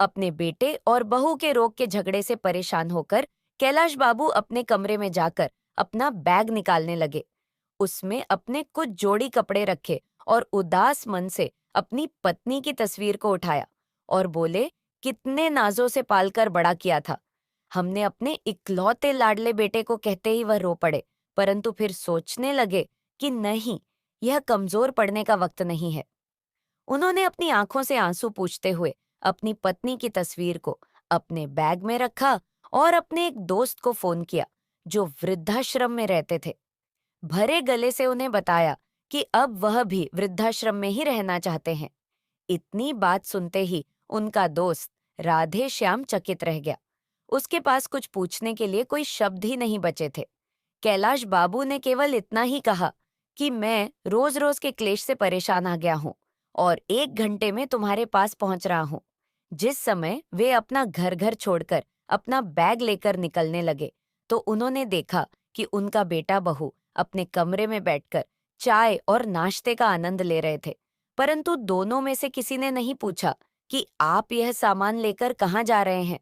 अपने बेटे और बहू के रोग के झगड़े से परेशान होकर कैलाश बाबू अपने कमरे में जाकर अपना बैग निकालने लगे। उसमें अपने कुछ जोड़ी कपड़े रखे और उदास मन से अपनी पत्नी की तस्वीर को उठाया और बोले, कितने नाजों से पालकर बड़ा किया था। हमने अपने इकलौते लाडले बेटे को कहते ही वह रो पड़े, परंतु फिर सोचने लगे कि नहीं, यह कमजोर पड़ने का वक्त नहीं है। उन्होंने अपनी आंखों से आंसू पूछते हुए अपनी पत्नी की तस्वीर को अपने बैग में रखा और अपने एक दोस्त को फोन किया जो वृद्धाश्रम में रहते थे। भरे गले से उन्हें बताया कि अब वह भी वृद्धाश्रम में ही रहना चाहते हैं। इतनी बात सुनते ही उनका दोस्त राधे श्याम चकित रह गया। उसके पास कुछ पूछने के लिए कोई शब्द ही नहीं बचे थे। कैलाश बाबू ने केवल इतना ही कहा कि मैं रोज रोज के क्लेश से परेशान आ गया हूँ और 1 घंटे में तुम्हारे पास पहुंच रहा हूँ। जिस समय वे अपना घर घर छोड़कर अपना बैग लेकर निकलने लगे तो उन्होंने देखा कि उनका बेटा बहू अपने कमरे में बैठकर चाय और नाश्ते का आनंद ले रहे थे, परंतु दोनों में से किसी ने नहीं पूछा कि आप यह सामान लेकर कहाँ जा रहे हैं,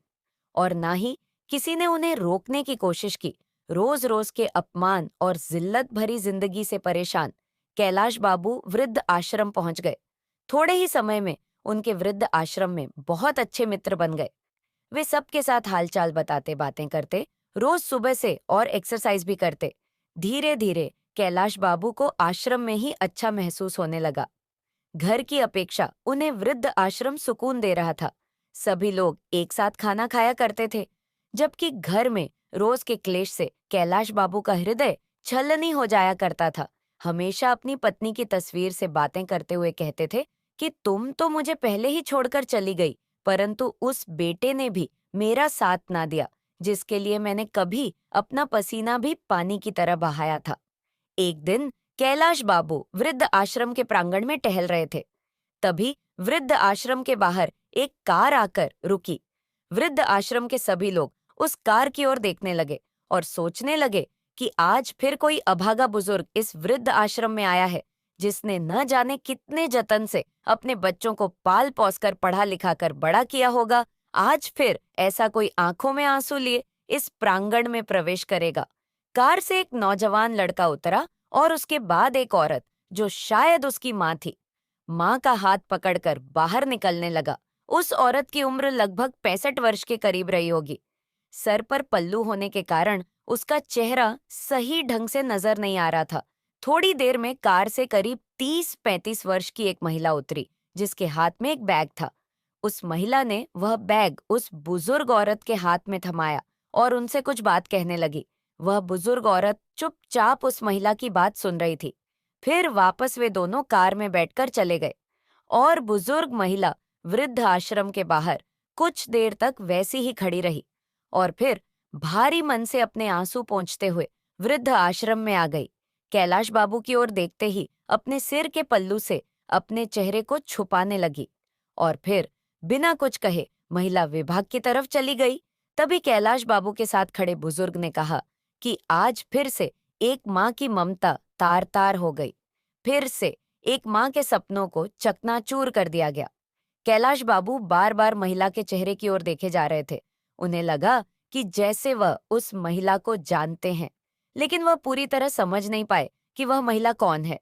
और ना ही किसी ने उन्हें रोकने की कोशिश की। रोज रोज के अपमान और जिल्लत भरी जिंदगी से परेशान कैलाश बाबू वृद्ध आश्रम पहुंच गए। थोड़े ही समय में उनके वृद्ध आश्रम में बहुत अच्छे मित्र बन गए। वे सबके साथ हालचाल बताते, बातें करते, रोज सुबह से और एक्सरसाइज भी करते। धीरे धीरे कैलाश बाबू को आश्रम में ही अच्छा महसूस होने लगा। घर की अपेक्षा उन्हें वृद्ध आश्रम सुकून दे रहा था। सभी लोग एक साथ खाना खाया करते थे, जबकि घर में रोज के क्लेश से कैलाश बाबू का हृदय छलनी हो जाया करता था। हमेशा अपनी पत्नी की तस्वीर से बातें करते हुए कहते थे कि तुम तो मुझे पहले ही छोड़कर चली गई, परंतु उस बेटे ने भी मेरा साथ ना दिया, जिसके लिए मैंने कभी अपना पसीना भी पानी की तरह बहाया था। एक दिन कैलाश बाबू वृद्ध आश्रम के प्रांगण में टहल रहे थे। तभी वृद्ध आश्रम के बाहर एक कार आकर रुकी। वृद्ध आश्रम के सभी लोग उस कार की ओर देखने लगे और सोचने लगे कि आज फिर कोई अभागा बुजुर्ग इस वृद्ध आश्रम में आया है, जिसने न जाने कितने जतन से अपने बच्चों को पाल पोस कर पढ़ा लिखा कर बड़ा किया होगा। आज फिर ऐसा कोई आंखों में आंसू लिए इस प्रांगण में प्रवेश करेगा। कार से एक नौजवान लड़का उतरा और उसके बाद एक औरत, जो शायद उसकी माँ थी, माँ का हाथ पकड़कर बाहर निकलने लगा। उस औरत की उम्र लगभग 65 वर्ष के करीब रही होगी। सर पर पल्लू होने के कारण उसका चेहरा सही ढंग से नजर नहीं आ रहा था। थोड़ी देर में कार से करीब 30-35 वर्ष की एक महिला उतरी, जिसके हाथ में एक बैग था। उस महिला ने वह बैग उस बुजुर्ग औरत के हाथ में थमाया और उनसे कुछ बात कहने लगी। वह बुजुर्ग औरत चुपचाप उस महिला की बात सुन रही थी। फिर वापस वे दोनों कार में बैठकर चले गए और बुजुर्ग महिला वृद्ध आश्रम के बाहर कुछ देर तक वैसी ही खड़ी रही और फिर भारी मन से अपने आंसू पोंछते हुए वृद्ध आश्रम में आ गई। कैलाश बाबू की ओर देखते ही अपने सिर के पल्लू से अपने चेहरे को छुपाने लगी और फिर बिना कुछ कहे महिला विभाग की तरफ चली गई। तभी कैलाश बाबू के साथ खड़े बुजुर्ग ने कहा कि आज फिर से एक माँ की ममता तार तार हो गई। फिर से एक माँ के सपनों को चकनाचूर कर दिया गया। कैलाश बाबू बार बार महिला के चेहरे की ओर देखे जा रहे थे। उन्हें लगा कि जैसे वह उस महिला को जानते हैं, लेकिन वह पूरी तरह समझ नहीं पाए कि वह महिला कौन है।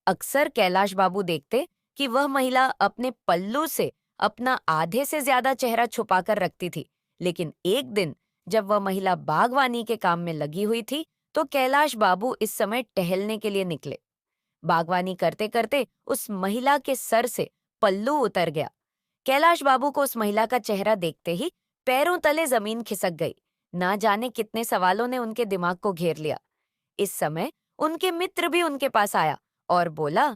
अक्सर कैलाश बाबू देखते कि वह महिला अपने पल्लू से अपना आधे से ज्यादा चेहरा छुपाकर रखती थी, लेकिन एक दिन जब वह महिला बागवानी के काम में लगी हुई थी, तो कैलाश बाबू इस समय टहलने के लिए निकले। बागवानी करते करते उस महिला के सर से पल्लू उतर गया। कैलाश बाबू को उस महिला का चेहरा देखते ही पैरों तले जमीन खिसक गई। ना जाने कितने सवालों ने उनके दिमाग को घेर लिया। इस समय उनके मित्र भी उनके पास आया और बोला,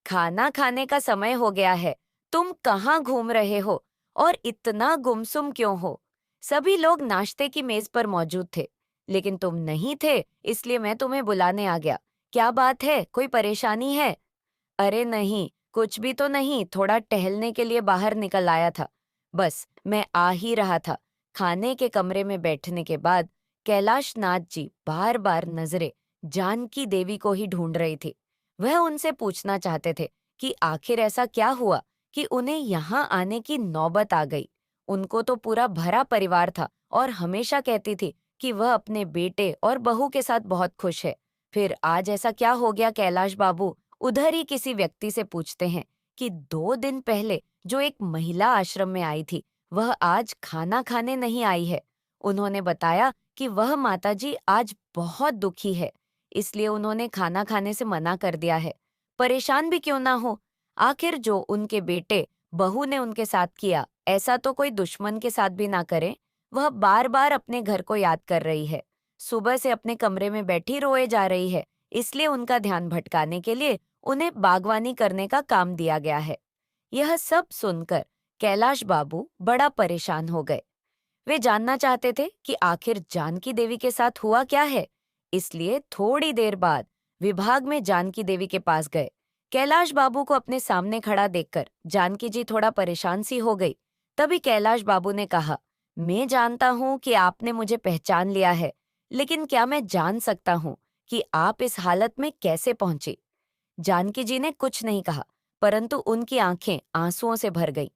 खाना खाने का समय हो गया है, तुम कहाँ घूम रहे हो और इतना गुमसुम क्यों हो? सभी लोग नाश्ते की मेज पर मौजूद थे, लेकिन तुम नहीं थे, इसलिए मैं तुम्हें बुलाने आ गया। क्या बात है, कोई परेशानी है? अरे नहीं, कुछ भी तो नहीं, थोड़ा टहलने के लिए बाहर निकल आया था। बस मैं आ ही रहा था। खाने के कमरे में बैठने के बाद कैलाश नाथ जी बार बार नजरें जानकी देवी को ही ढूंढ रही थी। वह उनसे पूछना चाहते थे कि आखिर ऐसा क्या हुआ कि उन्हें यहाँ आने की नौबत आ गई। उनको तो पूरा भरा परिवार था और हमेशा कहती थी कि वह अपने बेटे और बहू के साथ बहुत खुश है। फिर आज ऐसा क्या हो गया? कैलाश बाबू उधर ही किसी व्यक्ति से पूछते हैं कि 2 दिन पहले जो एक महिला आश्रम में आई थी, वह आज खाना खाने नहीं आई है। उन्होंने बताया कि वह माताजी आज बहुत दुखी है, इसलिए उन्होंने खाना खाने से मना कर दिया है। परेशान भी क्यों ना हो, आखिर जो उनके बेटे बहू ने उनके साथ किया, ऐसा तो कोई दुश्मन के साथ भी ना करे। वह बार बार अपने घर को याद कर रही है, सुबह से अपने कमरे में बैठी रोए जा रही है, इसलिए उनका ध्यान भटकाने के लिए उन्हें बागवानी करने का काम दिया गया है। यह सब सुनकर कैलाश बाबू बड़ा परेशान हो गए। वे जानना चाहते थे कि आखिर जानकी देवी के साथ हुआ क्या है, इसलिए थोड़ी देर बाद विभाग में जानकी देवी के पास गए। कैलाश बाबू को अपने सामने खड़ा देखकर जानकी जी थोड़ा परेशान सी हो गई। तभी कैलाश बाबू ने कहा, मैं जानता हूँ कि आपने मुझे पहचान लिया है, लेकिन क्या मैं जान सकता हूँ कि आप इस हालत में कैसे पहुंची? जानकी जी ने कुछ नहीं कहा, परंतु उनकी आंखें आंसुओं से भर गईं।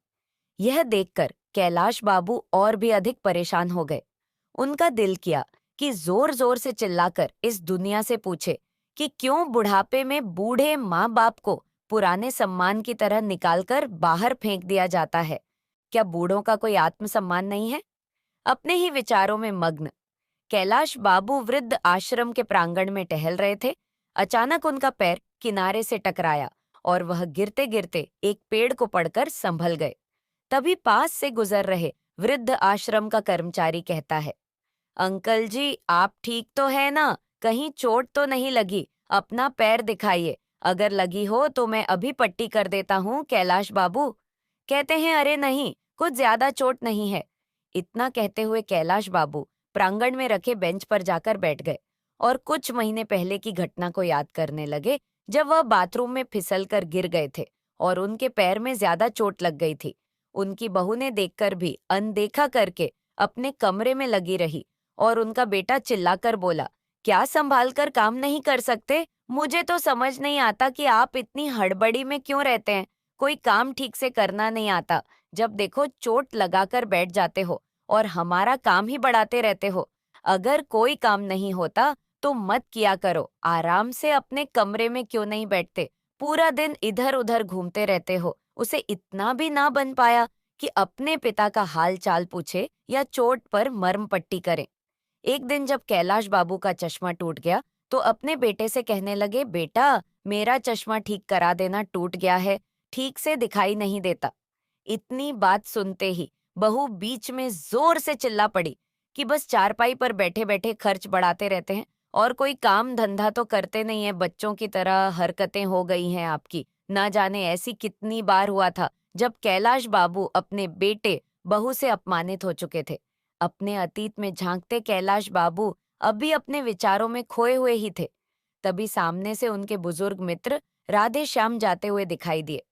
यह देखकर कैलाश बाबू और भी अधिक परेशान हो गए। उनका दिल किया कि जोर जोर से चिल्लाकर इस दुनिया से पूछे कि क्यों बुढ़ापे में बूढ़े माँ बाप को पुराने सम्मान की तरह निकालकर बाहर फेंक दिया जाता है। क्या बूढ़ों का कोई आत्मसम्मान नहीं है? अपने ही विचारों में मग्न कैलाश बाबू वृद्ध आश्रम के प्रांगण में टहल रहे थे। अचानक उनका पैर किनारे से टकराया और वह गिरते गिरते एक पेड़ को पड़कर संभल गए। तभी पास से गुजर रहे वृद्ध आश्रम का कर्मचारी कहता है, अंकल जी, आप ठीक तो है ना? कहीं चोट तो नहीं लगी? अपना पैर दिखाइए। अगर लगी हो तो मैं अभी पट्टी कर देता हूँ। कैलाश बाबू कहते हैं, अरे नहीं, कुछ ज्यादा चोट नहीं है। इतना कहते हुए कैलाश बाबू प्रांगण में रखे बेंच पर जाकर बैठ गए और कुछ महीने पहले की घटना को याद करने लगे, जब वह बाथरूम में फिसल कर गिर गए थे और उनके पैर में ज्यादा चोट लग गई थी। उनकी बहू ने देखकर भी अनदेखा करके अपने कमरे में लगी रही और उनका बेटा चिल्लाकर बोला, क्या संभाल कर काम नहीं कर सकते? मुझे तो समझ नहीं आता कि आप इतनी हड़बड़ी में क्यों रहते हैं। कोई काम ठीक से करना नहीं आता, जब देखो चोट लगाकर बैठ जाते हो और हमारा काम ही बढ़ाते रहते हो। अगर कोई काम नहीं होता तो मत किया करो, आराम से अपने कमरे में क्यों नहीं बैठते? पूरा दिन इधर उधर घूमते रहते हो। उसे इतना भी ना बन पाया कि अपने पिता का हाल चाल पूछे या चोट पर मर्म पट्टी करे। एक दिन जब कैलाश बाबू का चश्मा टूट गया तो अपने बेटे से कहने लगे, बेटा, मेरा चश्मा ठीक करा देना, टूट गया है, ठीक से दिखाई नहीं देता। इतनी बात सुनते ही बहू बीच में जोर से चिल्ला पड़ी कि बस चारपाई पर बैठे बैठे खर्च बढ़ाते रहते हैं और कोई काम धंधा तो करते नहीं है। बच्चों की तरह हरकतें हो गई हैं आपकी। ना जाने ऐसी कितनी बार हुआ था जब कैलाश बाबू अपने बेटे बहू से अपमानित हो चुके थे। अपने अतीत में झांकते कैलाश बाबू अभी अपने विचारों में खोए हुए ही थे। तभी सामने से उनके बुजुर्ग मित्र राधे श्याम जाते हुए दिखाई दिए।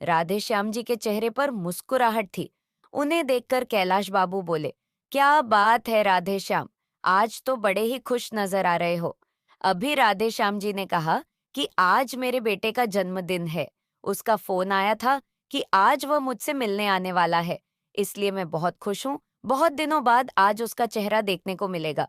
राधे श्याम जी के चेहरे पर मुस्कुराहट थी। उन्हें देखकर कैलाश बाबू बोले, क्या बात है राधे श्याम, आज तो बड़े ही खुश नजर आ रहे हो। अभी राधे श्याम जी ने कहा कि आज मेरे बेटे का जन्मदिन है। उसका फोन आया था कि आज वह मुझसे मिलने आने वाला है, इसलिए मैं बहुत खुश हूँ। बहुत दिनों बाद आज उसका चेहरा देखने को मिलेगा।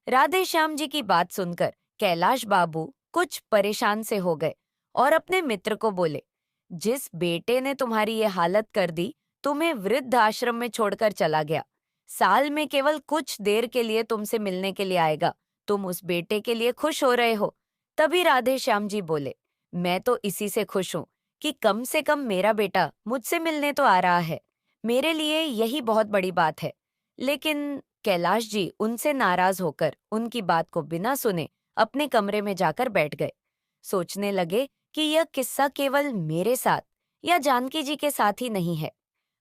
राधे श्याम जी की बात सुनकर कैलाश बाबू कुछ परेशान से हो गए और अपने मित्र को बोले, जिस बेटे ने तुम्हारी ये हालत कर दी, तुम्हें वृद्ध आश्रम में छोड़कर चला गया, साल में केवल कुछ देर के लिए तुमसे मिलने के लिए आएगा, तुम उस बेटे के लिए खुश हो रहे हो? तभी राधे श्याम जी बोले, मैं तो इसी से खुश हूँ कि कम से कम मेरा बेटा मुझसे मिलने तो आ रहा है। मेरे लिए यही बहुत बड़ी बात है। लेकिन कैलाश जी उनसे नाराज होकर उनकी बात को बिना सुने अपने कमरे में जाकर बैठ गए। सोचने लगे कि यह किस्सा केवल मेरे साथ या जानकी जी के साथ ही नहीं है।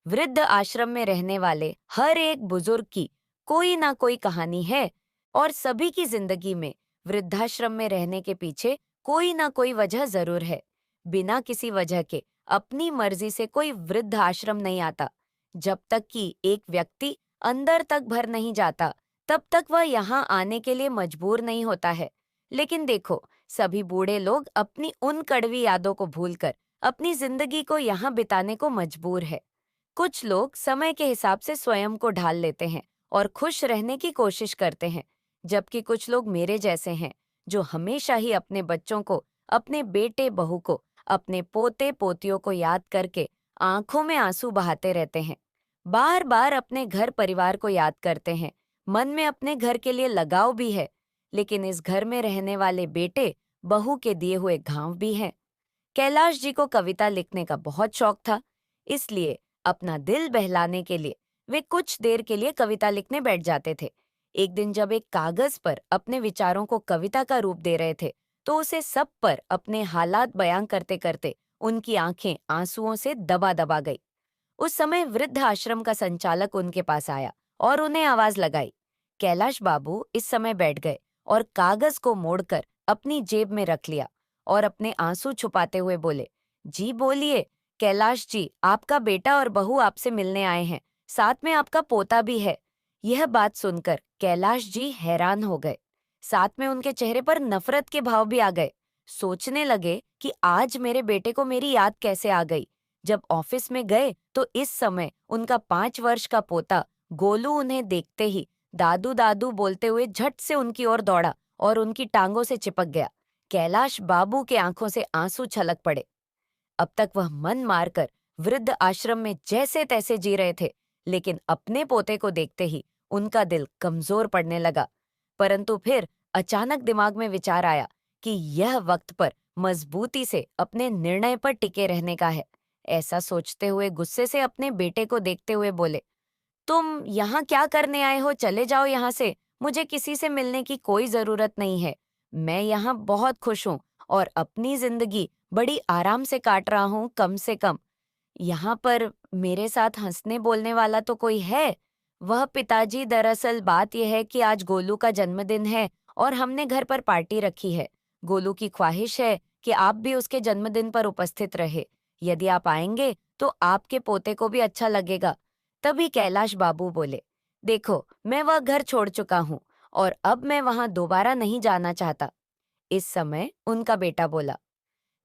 वृद्ध आश्रम में रहने वाले हर एक बुजुर्ग की कोई ना कोई कहानी है और सभी की जिंदगी में वृद्धाश्रम में रहने के पीछे कोई ना कोई वजह जरूर है। बिना किसी वजह के अपनी मर्जी से कोई वृद्ध आश्रम नहीं आता। जब तक कि एक व्यक्ति अंदर तक भर नहीं जाता, तब तक वह यहाँ आने के लिए मजबूर नहीं होता है। लेकिन देखो, सभी बूढ़े लोग अपनी उन कड़वी यादों को भूलकर अपनी जिंदगी को यहाँ बिताने को मजबूर है। कुछ लोग समय के हिसाब से स्वयं को ढाल लेते हैं और खुश रहने की कोशिश करते हैं, जबकि कुछ लोग मेरे जैसे हैं जो हमेशा ही अपने बच्चों को, अपने बेटे बहू को, अपने पोते पोतियों को याद करके आंखों में आंसू बहाते रहते हैं। बार बार अपने घर परिवार को याद करते हैं। मन में अपने घर के लिए लगाव भी है, लेकिन इस घर में रहने वाले बेटे बहू के दिए हुए घाव भी हैं। कैलाश जी को कविता लिखने का बहुत शौक था, इसलिए अपना दिल बहलाने के लिए वे कुछ देर के लिए कविता लिखने बैठ जाते थे। एक दिन जब एक कागज पर अपने विचारों को कविता का रूप दे रहे थे, तो उसे सब पर अपने हालात बयां करते करते उनकी आंखें आंसुओं से दबा दबा गई। उस समय वृद्ध आश्रम का संचालक उनके पास आया और उन्हें आवाज लगाई। कैलाश बाबू इस समय बैठ गए और कागज को मोड़कर अपनी जेब में रख लिया और अपने आंसू छुपाते हुए बोले, जी बोलिए कैलाश जी, आपका बेटा और बहू आपसे मिलने आए हैं, साथ में आपका पोता भी है। यह बात सुनकर कैलाश जी हैरान हो गए। साथ में उनके चेहरे पर नफरत के भाव भी आ गए। सोचने लगे कि आज मेरे बेटे को मेरी याद कैसे आ गई। जब ऑफिस में गए तो इस समय उनका 5 वर्ष का पोता गोलू उन्हें देखते ही दादू दादू बोलते हुए झट से उनकी ओर दौड़ा और उनकी टांगों से चिपक गया। कैलाश बाबू के आंखों से आंसू छलक पड़े। अब तक वह मन मारकर वृद्ध आश्रम में जैसे तैसे जी रहे थे, लेकिन अपने पोते को देखते ही उनका दिल कमजोर पड़ने लगा। परंतु फिर अचानक दिमाग में विचार आया कि यह वक्त पर मजबूती से अपने निर्णय पर टिके रहने का है। ऐसा सोचते हुए गुस्से से अपने बेटे को देखते हुए बोले, तुम यहाँ क्या करने आए हो? चले जाओ यहाँ से। मुझे किसी से मिलने की कोई जरूरत नहीं है। मैं यहाँ बहुत खुश हूँ और अपनी जिंदगी बड़ी आराम से काट रहा हूँ। कम से कम यहाँ पर मेरे साथ हंसने बोलने वाला तो कोई है? वह पिताजी, दरअसल बात यह है कि आज गोलू का जन्मदिन है और हमने घर पर पार्टी रखी है। गोलू की ख्वाहिश है कि आप भी उसके जन्मदिन पर उपस्थित रहे। यदि आप आएंगे तो आपके पोते को भी अच्छा लगेगा। तभी कैलाश बाबू बोले, देखो मैं वह घर छोड़ चुका हूँ और अब मैं वहां दोबारा नहीं जाना चाहता। इस समय उनका बेटा बोला,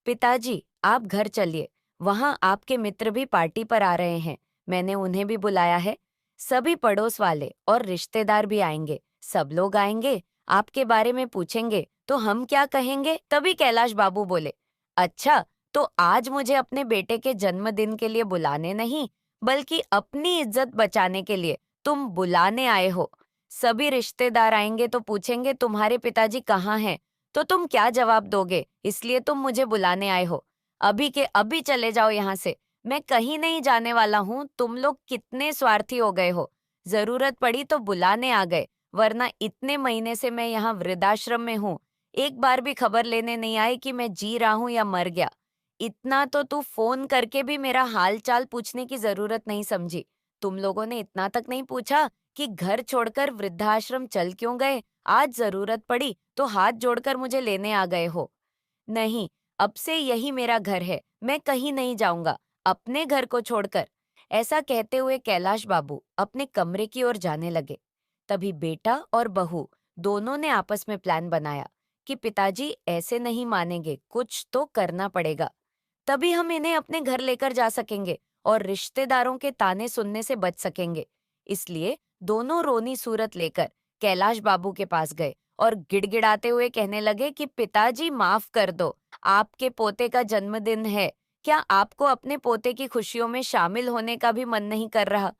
पिताजी आप घर चलिए, वहां आपके मित्र भी पार्टी पर आ रहे हैं। मैंने उन्हें भी बुलाया है। सभी पड़ोस वाले और रिश्तेदार भी आएंगे। सब लोग आएंगे, आपके बारे में पूछेंगे तो हम क्या कहेंगे? तभी कैलाश बाबू बोले, अच्छा तो आज मुझे अपने बेटे के जन्मदिन के लिए बुलाने नहीं, बल्कि अपनी इज्जत बचाने के लिए तुम बुलाने आए हो। सभी रिश्तेदार आएंगे तो पूछेंगे तुम्हारे पिताजी कहाँ हैं, तो तुम क्या जवाब दोगे? इसलिए तुम मुझे बुलाने आए हो। अभी के अभी चले जाओ यहाँ से। मैं कहीं नहीं जाने वाला हूँ। तुम लोग कितने स्वार्थी हो गए हो। जरूरत पड़ी तो बुलाने आ गए, वरना इतने महीने से मैं यहाँ वृद्धाश्रम में हूँ, एक बार भी खबर लेने नहीं आए कि मैं जी रहा हूँ या मर गया। इतना तो तू फोन करके भी मेरा हाल चाल पूछने की जरूरत नहीं समझी। तुम लोगों ने इतना तक नहीं पूछा कि घर छोड़कर वृद्धाश्रम चल क्यों गए? आज जरूरत पड़ी तो हाथ जोड़कर मुझे लेने आ गए हो। नहीं, अब से यही मेरा घर है, मैं कहीं नहीं जाऊंगा, अपने घर को छोड़कर। ऐसा कहते हुए कैलाश बाबू अपने कमरे की ओर जाने लगे। तभी बेटा और बहू दोनों ने आपस में प्लान बनाया कि पिताजी ऐसे नहीं मानेंगे, कुछ तो करना पड़ेगा। तभी हम इन्हें अपने घर लेकर जा सकेंगे और रिश्तेदारों के ताने सुनने से बच सकेंगे। इसलिए दोनों रोनी सूरत लेकर कैलाश बाबू के पास गए और गिड़गिड़ाते हुए कहने लगे कि पिताजी माफ कर दो, आपके पोते का जन्मदिन है। क्या आपको अपने पोते की खुशियों में शामिल होने का भी मन नहीं कर रहा?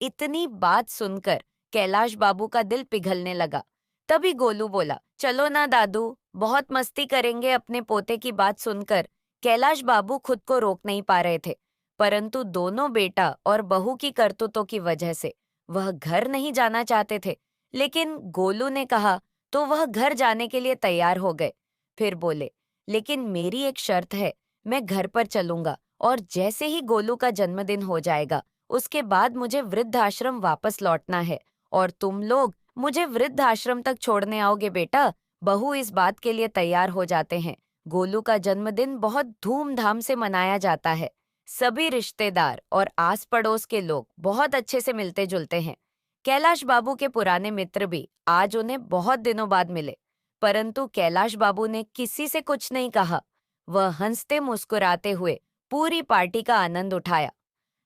इतनी बात सुनकर कैलाश बाबू का दिल पिघलने लगा। तभी गोलू बोला, चलो ना दादू, बहुत मस्ती करेंगे। अपने पोते की बात सुनकर कैलाश बाबू खुद को रोक नहीं पा रहे थे, परंतु दोनों बेटा और बहू की करतूतों की वजह से वह घर नहीं जाना चाहते थे। लेकिन गोलू ने कहा तो वह घर जाने के लिए तैयार हो गए। फिर बोले, लेकिन मेरी एक शर्त है, मैं घर पर चलूंगा और जैसे ही गोलू का जन्मदिन हो जाएगा उसके बाद मुझे वृद्ध आश्रम वापस लौटना है और तुम लोग मुझे वृद्ध आश्रम तक छोड़ने आओगे बेटा। बहू इस बात के लिए तैयार हो जाते हैं। गोलू का जन्मदिन बहुत धूमधाम से मनाया जाता है। सभी रिश्तेदार और आस पड़ोस के लोग बहुत अच्छे से मिलते जुलते हैं। कैलाश बाबू के पुराने मित्र भी आज उन्हें बहुत दिनों बाद मिले, परंतु कैलाश बाबू ने किसी से कुछ नहीं कहा। वह हंसते मुस्कुराते हुए पूरी पार्टी का आनंद उठाया।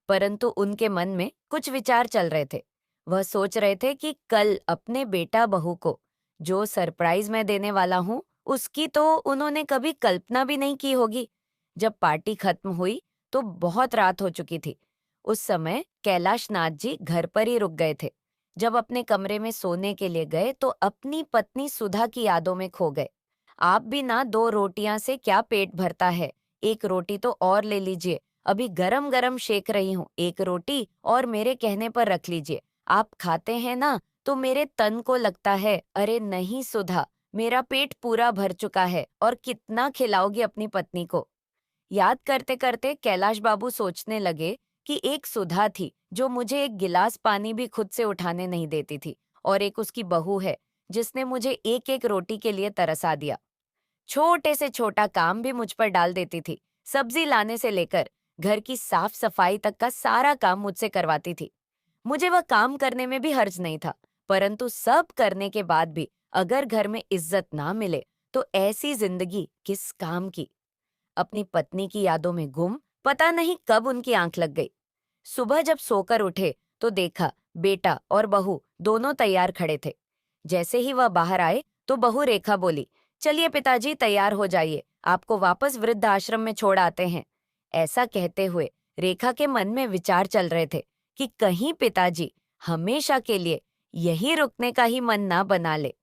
परंतु उनके मन में कुछ विचार चल रहे थे। वह सोच रहे थे कि कल अपने बेटा बहू को जो सरप्राइज मैं देने वाला हूँ, उसकी तो उन्होंने कभी कल्पना भी नहीं की होगी। जब पार्टी खत्म हुई तो बहुत रात हो चुकी थी। उस समय कैलाश नाथ जी घर पर ही रुक गए थे। जब अपने कमरे में सोने के लिए गए तो अपनी पत्नी सुधा की यादों में खो गए। आप भी ना, 2 रोटियां से क्या पेट भरता है, एक रोटी तो और ले लीजिए, अभी गरम गरम शेक रही हूँ, एक रोटी और मेरे कहने पर रख लीजिए, आप खाते हैं ना तो मेरे तन को लगता है। अरे नहीं सुधा, मेरा पेट पूरा भर चुका है और कितना खिलाओगी अपनी पत्नी को। याद करते करते कैलाश बाबू सोचने लगे कि एक सुधा थी जो मुझे एक गिलास पानी भी खुद से उठाने नहीं देती थी, और एक उसकी बहू है जिसने मुझे एक एक रोटी के लिए तरसा दिया। छोटे से छोटा काम भी मुझ पर डाल देती थी। सब्जी लाने से लेकर घर की साफ सफाई तक का सारा काम मुझसे करवाती थी। मुझे वह काम करने में भी हर्ज नहीं था, परंतु सब करने के बाद भी अगर घर में इज्जत ना मिले तो ऐसी जिंदगी किस काम की। अपनी पत्नी की यादों में गुम, पता नहीं कब उनकी आंख लग गई। सुबह जब सोकर उठे तो देखा बेटा और बहू दोनों तैयार खड़े थे। जैसे ही वह बाहर आए तो बहू रेखा बोली, चलिए पिताजी तैयार हो जाइए, आपको वापस वृद्ध आश्रम में छोड़ आते हैं। ऐसा कहते हुए रेखा के मन में विचार चल रहे थे कि कहीं पिताजी हमेशा के लिए यही रुकने का ही मन ना बना ले,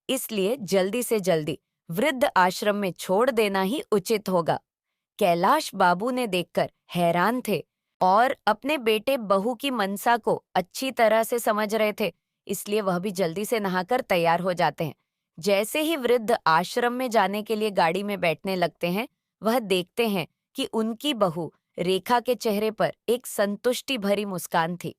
इसलिए जल्दी से जल्दी वृद्ध आश्रम में छोड़ देना ही उचित होगा। कैलाश बाबू ने देखकर हैरान थे और अपने बेटे बहू की मनसा को अच्छी तरह से समझ रहे थे, इसलिए वह भी जल्दी से नहाकर तैयार हो जाते हैं। जैसे ही वृद्ध आश्रम में जाने के लिए गाड़ी में बैठने लगते हैं, वह देखते हैं कि उनकी बहू रेखा के चेहरे पर एक संतुष्टि भरी मुस्कान थी।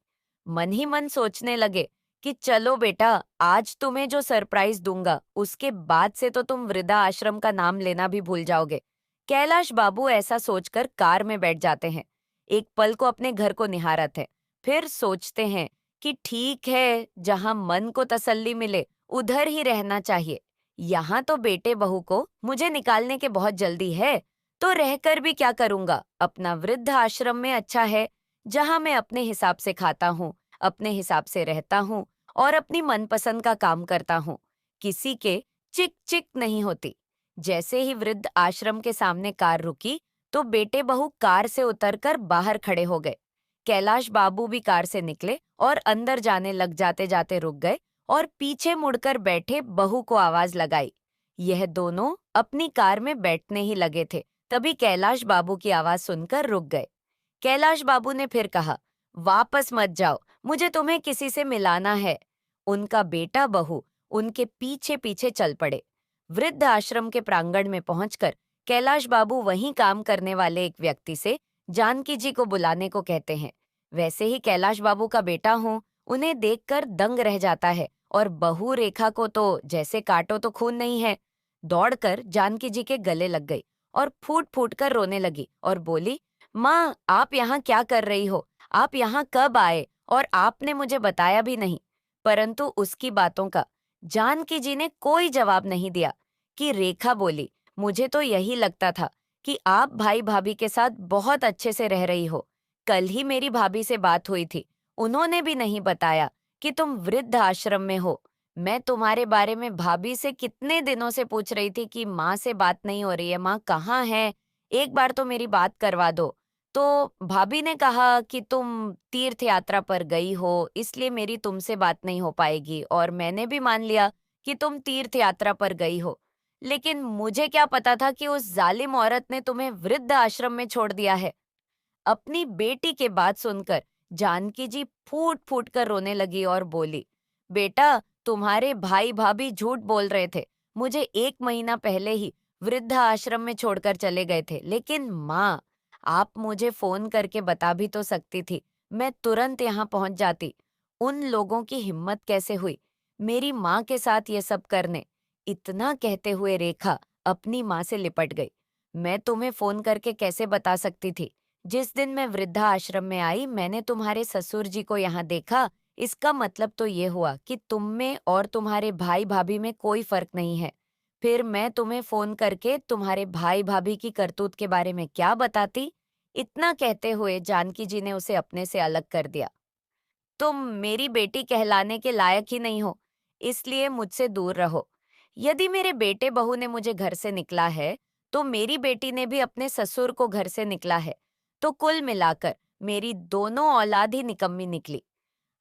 मन ही मन सोचने लगे कि चलो बेटा, आज तुम्हें जो सरप्राइज दूंगा उसके बाद से तो तुम वृद्धा आश्रम का नाम लेना भी भूल जाओगे। कैलाश बाबू ऐसा सोचकर कार में बैठ जाते हैं। एक पल को अपने घर को निहारते हैं, फिर सोचते हैं कि ठीक है, जहां मन को तसल्ली मिले उधर ही रहना चाहिए। यहाँ तो बेटे बहू को मुझे निकालने के बहुत जल्दी है, तो रहकर भी क्या करूंगा, अपना वृद्ध आश्रम में अच्छा है, जहां मैं अपने हिसाब से खाता हूँ, अपने हिसाब से रहता हूँ और अपनी मनपसंद का काम करता हूँ। किसी के चिक चिक नहीं होती। जैसे ही वृद्ध आश्रम के सामने कार रुकी तो बेटे बहू कार से उतरकर बाहर खड़े हो गए। कैलाश बाबू भी कार से निकले और अंदर जाने लग जाते जाते रुक गए और पीछे मुड़कर बैठे बहू को आवाज लगाई। यह दोनों अपनी कार में बैठने ही लगे थे, तभी कैलाश बाबू की आवाज सुनकर रुक गए। कैलाश बाबू ने फिर कहा, वापस मत जाओ, मुझे तुम्हें किसी से मिलाना है। उनका बेटा बहू उनके पीछे पीछे चल पड़े। वृद्ध आश्रम के प्रांगण में पहुंचकर कैलाश बाबू वहीं काम करने वाले एक व्यक्ति से जानकी जी को बुलाने को कहते हैं। वैसे ही कैलाश बाबू का बेटा हूँ, उन्हें देखकर दंग रह जाता है और बहू रेखा को तो जैसे काटो तो खून नहीं है। दौड़कर जानकी जी के गले लग गई और फूट फूट कर रोने लगी और बोली, माँ आप यहाँ क्या कर रही हो, आप यहाँ कब आए और आपने मुझे बताया भी नहीं। परंतु उसकी बातों का जानकी जी ने कोई जवाब नहीं दिया। कि रेखा बोली, मुझे तो यही लगता था कि आप भाई भाभी के साथ बहुत अच्छे से रह रही हो। कल ही मेरी भाभी से बात हुई थी, उन्होंने भी नहीं बताया कि तुम वृद्ध आश्रम में हो। मैं तुम्हारे बारे में भाभी से कितने दिनों से पूछ रही थी कि माँ से बात नहीं हो रही है, माँ कहाँ है, एक बार तो मेरी बात करवा दो। तो भाभी ने कहा कि तुम तीर्थ यात्रा पर गई हो, इसलिए मेरी तुमसे बात नहीं हो पाएगी, और मैंने भी मान लिया कि तुम तीर्थ यात्रा पर गई हो। लेकिन मुझे क्या पता था कि उस जालिम औरत ने तुम्हें वृद्ध आश्रम में छोड़ दिया है। अपनी बेटी के बात सुनकर जानकी जी फूट फूट कर रोने लगी और बोली, बेटा तुम्हारे भाई भाभी झूठ बोल रहे थे, मुझे 1 महीना पहले ही वृद्ध आश्रम में छोड़कर चले गए थे। लेकिन माँ, आप मुझे फोन करके बता भी तो सकती थी, मैं तुरंत यहाँ पहुंच जाती। उन लोगों की हिम्मत कैसे हुई मेरी माँ के साथ ये सब करने। इतना कहते हुए रेखा अपनी माँ से लिपट गई। मैं तुम्हें फोन करके कैसे बता सकती थी। जिस दिन मैं वृद्धा आश्रम में आई, मैंने तुम्हारे ससुर जी को यहाँ देखा। इसका मतलब तो ये हुआ कि तुम में और तुम्हारे भाई भाभी में कोई फर्क नहीं है। फिर मैं तुम्हें फोन करके तुम्हारे भाई भाभी की करतूत के बारे में क्या बताती। इतना कहते हुए जानकी जी ने उसे अपने से अलग कर दिया। तुम मेरी बेटी कहलाने के लायक ही नहीं हो, इसलिए मुझसे दूर रहो। यदि मेरे बेटे बहू ने मुझे घर से निकला है, तो मेरी बेटी ने भी अपने ससुर को घर से निकला है। तो कुल मिलाकर मेरी दोनों औलाद ही निकम्मी निकली।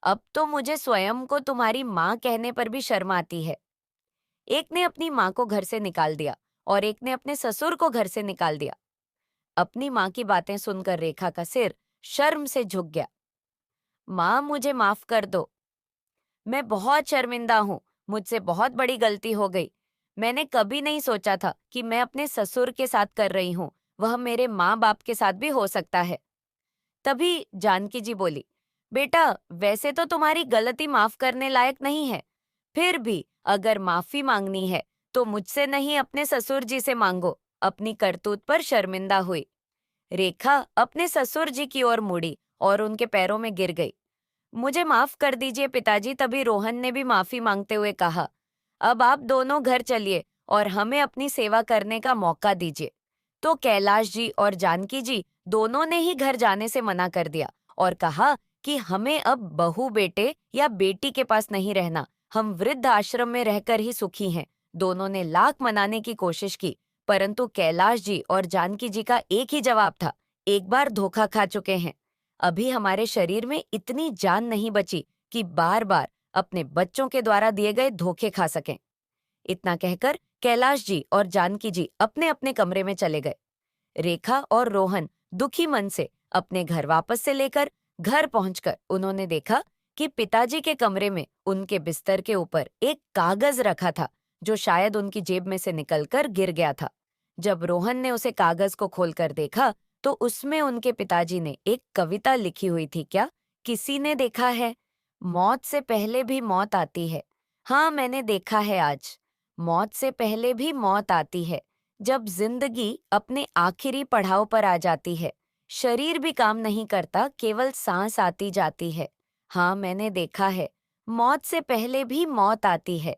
अब तो मुझे स्वयं को तुम्हारी माँ कहने पर भी शर्म आती है। एक ने अपनी माँ को घर से निकाल दिया और एक ने अपने ससुर को घर से निकाल दिया। अपनी माँ की बातें सुनकर रेखा का सिर शर्म से झुक गया। माँ, मुझे माफ कर दो। मैं बहुत शर्मिंदा हूँ, मुझसे बहुत बड़ी गलती हो गई। मैंने कभी नहीं सोचा था कि मैं अपने ससुर के साथ कर रही हूँ, वह मेरे माँ बाप के साथ भी हो सकता है। तभी जानकी जी बोली, बेटा, वैसे तो तुम्हारी गलती माफ करने लायक नहीं है। फिर भी अगर माफी मांगनी है, तो मुझसे नहीं अपने ससुर जी से मांगो। अपनी करतूत पर शर्मिंदा हुई। रेखा अपने ससुर जी की ओर मुड़ी और उनके पैरों में गिर गई। मुझे माफ कर दीजिए पिताजी। तभी रोहन ने भी माफी मांगते हुए कहा, अब आप दोनों घर चलिए और हमें अपनी सेवा करने का मौका दीजिए। तो कैलाश जी और जानकी जी दोनों ने ही घर जाने से मना कर दिया और कहा कि हमें अब बहू बेटे या बेटी के पास नहीं रहना, हम वृद्ध आश्रम में रहकर ही सुखी हैं। दोनों ने लाख मनाने की कोशिश की, परंतु कैलाश जी और जानकी जी का एक ही जवाब था, एक बार धोखा खा चुके हैं। अभी हमारे शरीर में इतनी जान नहीं बची कि बार बार अपने बच्चों के द्वारा दिए गए धोखे खा सकें। इतना कहकर कैलाश जी और जानकी जी अपने अपने कमरे में चले गए। रेखा और रोहन दुखी मन से अपने घर वापस से लेकर घर पहुंचकर उन्होंने देखा कि पिताजी के कमरे में उनके बिस्तर के ऊपर एक कागज रखा था, जो शायद उनकी जेब में से निकलकर गिर गया था। जब रोहन ने उसे कागज को खोलकर देखा, तो उसमें उनके पिताजी ने एक कविता लिखी हुई थी। क्या किसी ने देखा है? मौत से पहले भी मौत आती है। हाँ, मैंने देखा है आज। मौत से पहले भी मौत आती है, जब जिंदगी अपने आखिरी पड़ाव पर आ जाती है। शरीर भी काम नहीं करता, केवल सांस आती जाती है। हाँ, मैंने देखा है। मौत से पहले भी मौत आती है।